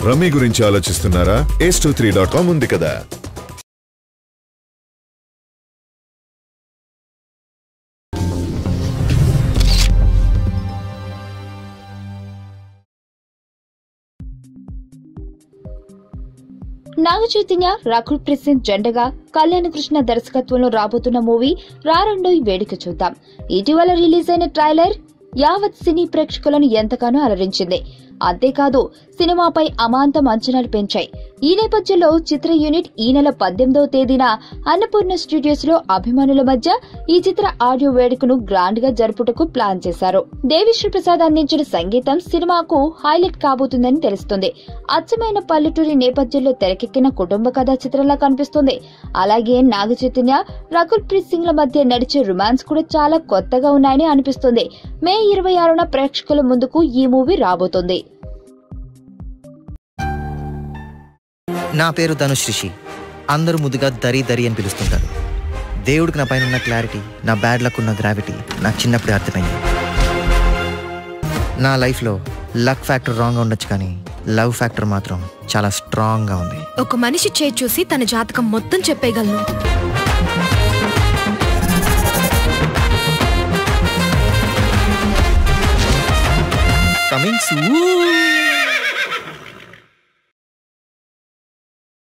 Rummy గురించి ఆలోచిస్తున్నారా? ace23.com ఉంది కదా. నాగ చైతన్య, రకుల్ ప్రీత్ సింగ్ జంటగా కళ్యాణ్ కృష్ణ దర్శకత్వంలో రాబోతున్న మూవీ రారండోయ్ వేడుక చూద్దాం. ఇటీవల రిలీజ్ అయిన ట్రైలర్ యావత్ సినీ ప్రేక్షకులను ఎంతగానో అలరించింది. అంతేకాదు సినిమాపై అమాంతం అంచనాలు పెంచాయి. ఈ నేపథ్యంలో చిత్ర యూనిట్ ఈ నెల 18వ తేదీన అన్నపూర్ణ స్టూడియోస్ లో అభిమానుల మధ్య ఈ చిత్ర ఆడియో వేడుకను గ్రాండ్ గా జరుపుటకు ప్లాన్ చేశారు. దేవిశ్రీ ప్రసాద్ అందించిన సంగీతం సినిమాకు హైలైట్ కాబోతుందని తెలుస్తుంది. అచ్చమైన పల్లెటూరి నేపథ్యంలో తెరకెక్కిన కుటుంబ కథా చిత్రంలా కనిపిస్తుంది. అలాగే నాగ చైతన్య, రకుల్ ప్రీత్ సింగ్ ల మధ్య నడిచే రొమాన్స్ కూడా చాలా కొత్తగా ఉన్నాయని అనిపిస్తుంది. మే 26న ప్రేక్షకుల ముందుకు ఈ మూవీ రాబోతుంది. నా పేరు ధనుష్ రిషి. అందరూ ముద్దుగా దరి దరి అని పిలుస్తుంటారు. దేవుడికి నా పైన ఉన్న క్లారిటీ, నా బ్యాడ్ లక్ ఉన్న గ్రావిటీ నాకు చిన్నప్పుడే అర్థమైంది. నా లైఫ్లో లక్ ఫ్యాక్టర్ రాంగ్గా ఉండొచ్చు, కానీ లవ్ ఫ్యాక్టర్ మాత్రం చాలా స్ట్రాంగ్గా ఉంది. ఒక మనిషి చేయి చూసి తన జాతకం మొత్తం చెప్పేయగలను. Coming soon.